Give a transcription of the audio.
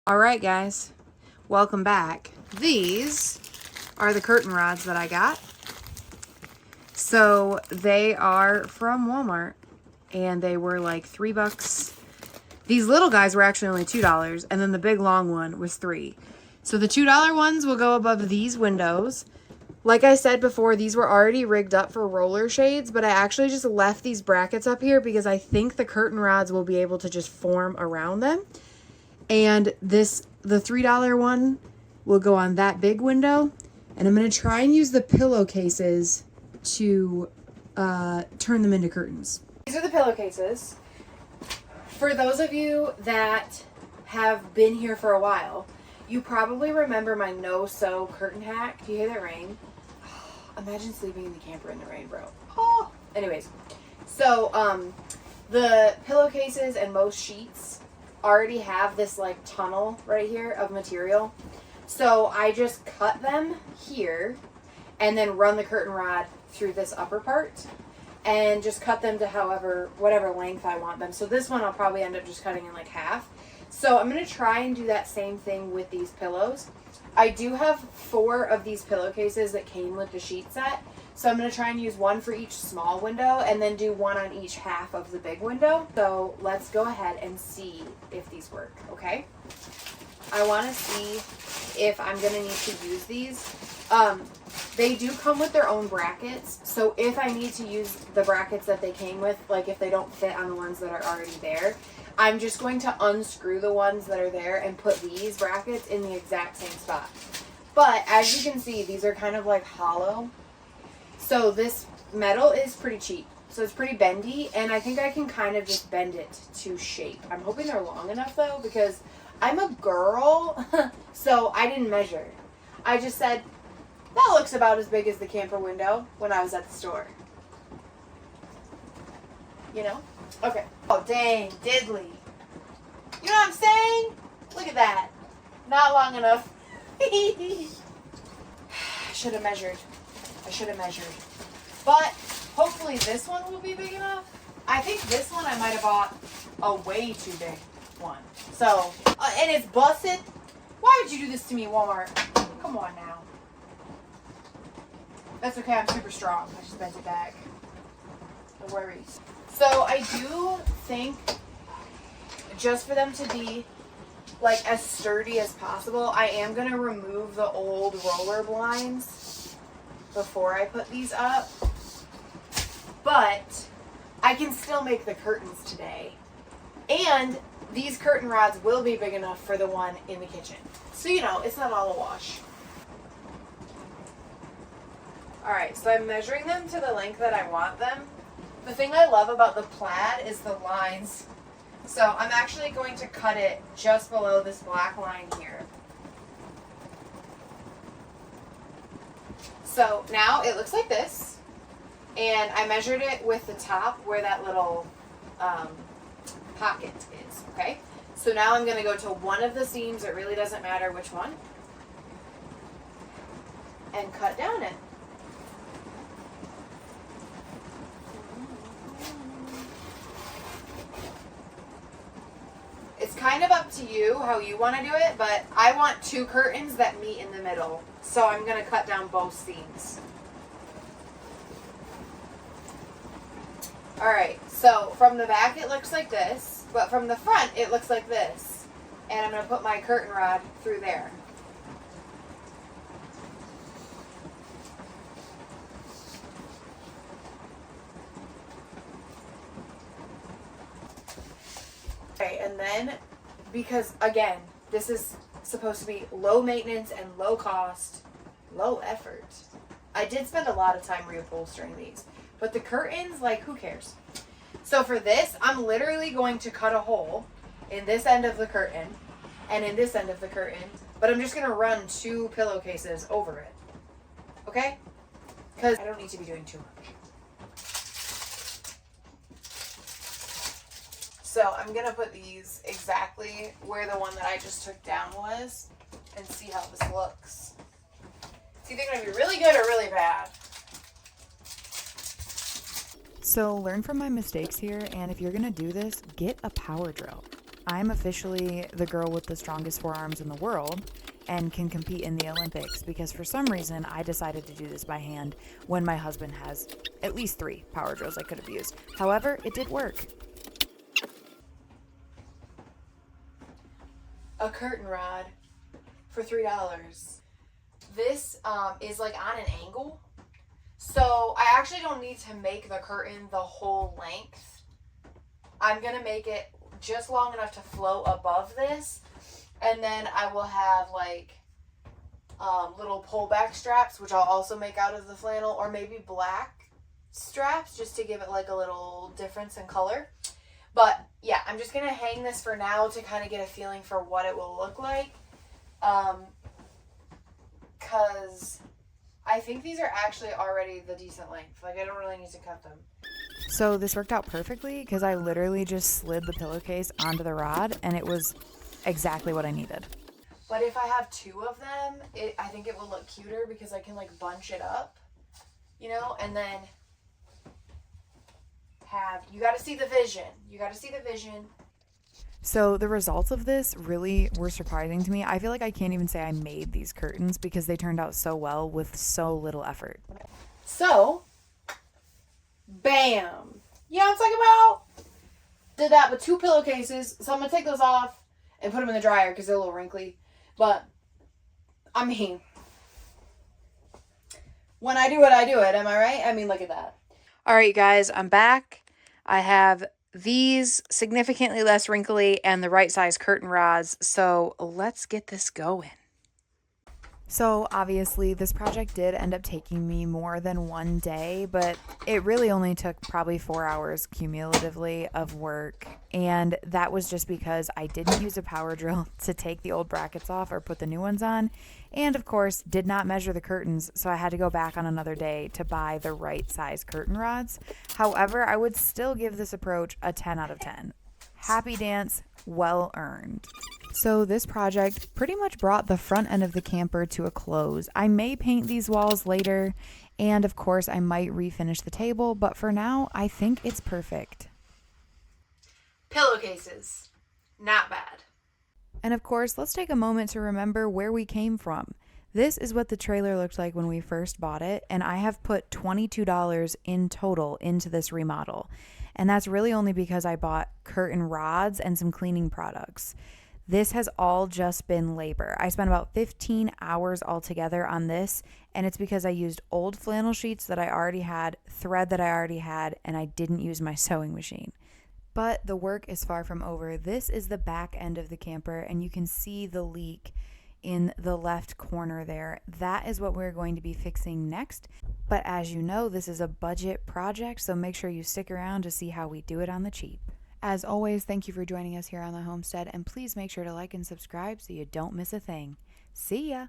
All right, guys, welcome back. These are the curtain rods that I got. So they are from Walmart and they were like $3. These little guys were actually only $2 and then the big long one was $3. So the $2 ones will go above these windows. Like I said before, these were already rigged up for roller shades, but I actually just left these brackets up here because I think the curtain rods will be able to just form around them. And the $3 one will go on that big window. And I'm going to try and use the pillowcases to turn them into curtains. These are the pillowcases. For those of you that have been here for a while, you probably remember my no-sew curtain hack. Do you hear that rain? Imagine sleeping in the camper in the rain, bro. Oh. Anyways, so the pillowcases and most sheets already have this like tunnel right here of material. So I just cut them here and then run the curtain rod through this upper part and just cut them to whatever length I want them. So this one I'll probably end up just cutting in like half. So I'm going to try and do that same thing with these pillows. I do have 4 of these pillowcases that came with the sheet set. So I'm going to try and use one for each small window and then do one on each half of the big window. So let's go ahead and see if these work, okay? I want to see if I'm going to need to use these. They do come with their own brackets. So if I need to use the brackets that they came with, like if they don't fit on the ones that are already there, I'm just going to unscrew the ones that are there and put these brackets in the exact same spot. But as you can see, these are kind of like hollow. So this metal is pretty cheap. So it's pretty bendy, and I think I can kind of just bend it to shape. I'm hoping they're long enough though, because I'm a girl, so I didn't measure. I just said, that looks about as big as the camper window when I was at the store. You know? Okay. Oh, dang, diddly. You know what I'm saying? Look at that. Not long enough. I should have measured. But hopefully this one will be big enough. I think this one I might have bought a way too big one. So, and it's busted. Why would you do this to me, Walmart? Come on now. That's okay, I'm super strong. I just bent it back. No worries. So I do think just for them to be like as sturdy as possible, I am going to remove the old roller blinds before I put these up. But I can still make the curtains today. And these curtain rods will be big enough for the one in the kitchen. So, you know, it's not all a wash. Alright, so I'm measuring them to the length that I want them. The thing I love about the plaid is the lines. So I'm actually going to cut it just below this black line here. So now it looks like this. And I measured it with the top where that little pocket is, okay? So now I'm going to go to one of the seams, it really doesn't matter which one, and cut down it. It's kind of up to you how you want to do it, but I want 2 curtains that meet in the middle. So I'm going to cut down both seams. Alright, so from the back it looks like this, but from the front it looks like this. And I'm going to put my curtain rod through there. Okay, and then, because again, this is supposed to be low maintenance and low cost, low effort. I did spend a lot of time reupholstering these, but the curtains, like, who cares? So for this, I'm literally going to cut a hole in this end of the curtain and in this end of the curtain, but I'm just going to run 2 pillowcases over it, okay? Because I don't need to be doing too much. So I'm going to put these exactly where the one that I just took down was and see how this looks. It's either going to be really good or really bad. So learn from my mistakes here, and if you're going to do this, get a power drill. I'm officially the girl with the strongest forearms in the world and can compete in the Olympics because for some reason I decided to do this by hand when my husband has at least 3 power drills I could have used. However, it did work. A curtain rod for $3. This is like on an angle. So I actually don't need to make the curtain the whole length. I'm going to make it just long enough to float above this. And then I will have like little pullback straps, which I'll also make out of the flannel, or maybe black straps just to give it like a little difference in color. But yeah, I'm just going to hang this for now to kind of get a feeling for what it will look like. Because I think these are actually already the decent length. Like I don't really need to cut them. So this worked out perfectly because I literally just slid the pillowcase onto the rod and it was exactly what I needed. But if I have 2 of them, I think it will look cuter because I can like bunch it up, you know, and then you got to see the vision. You got to see the vision. So the results of this really were surprising to me. I feel like I can't even say I made these curtains because they turned out so well with so little effort. So, bam. You know what I'm talking about? Did that with 2 pillowcases. So I'm going to take those off and put them in the dryer because they're a little wrinkly. But, I mean, when I do it, I do it. Am I right? I mean, look at that. All right, guys, I'm back. I have these significantly less wrinkly and the right size curtain rods. So let's get this going. So obviously this project did end up taking me more than 1 day, but it really only took probably 4 hours cumulatively of work. And that was just because I didn't use a power drill to take the old brackets off or put the new ones on. And of course, did not measure the curtains, so I had to go back on another day to buy the right size curtain rods. However, I would still give this approach a 10 out of 10. Happy dance, well earned. So this project pretty much brought the front end of the camper to a close. I may paint these walls later, and of course I might refinish the table, but for now, I think it's perfect. Pillowcases, not bad. And of course, let's take a moment to remember where we came from. This is what the trailer looked like when we first bought it, and I have put $22 in total into this remodel. And that's really only because I bought curtain rods and some cleaning products. This has all just been labor. I spent about 15 hours altogether on this, and it's because I used old flannel sheets that I already had, thread that I already had, and I didn't use my sewing machine. But the work is far from over. This is the back end of the camper, and you can see the leak in the left corner there. That is what we're going to be fixing next. But as you know, this is a budget project, so make sure you stick around to see how we do it on the cheap. As always, thank you for joining us here on the homestead, and please make sure to like and subscribe so you don't miss a thing. See ya!